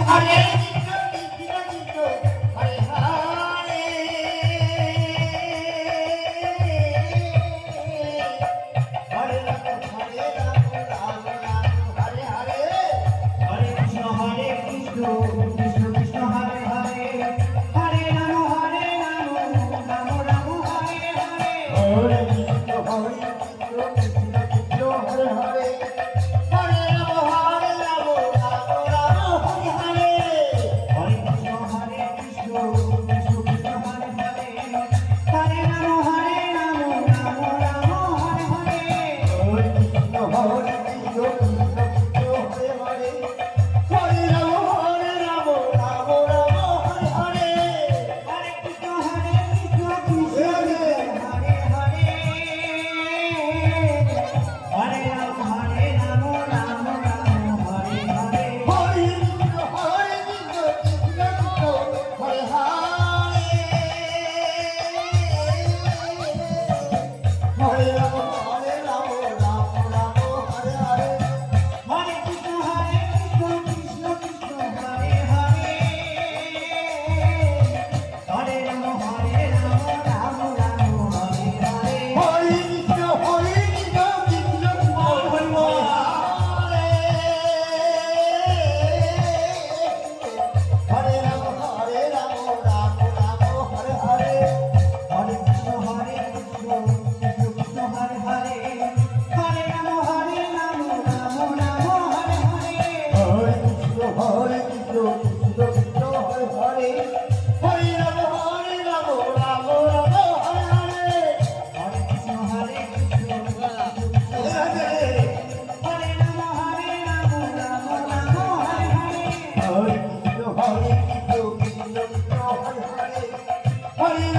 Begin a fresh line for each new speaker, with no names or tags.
Hare Krishna Krishna Krishna Hare Hare Hare Ram Ram Ram Hare Hare Hare Krishna Krishna Krishna Hare Hare Hare Ram Ram Ram Hare Hare Hare Krishna Krishna Krishna Hare Hare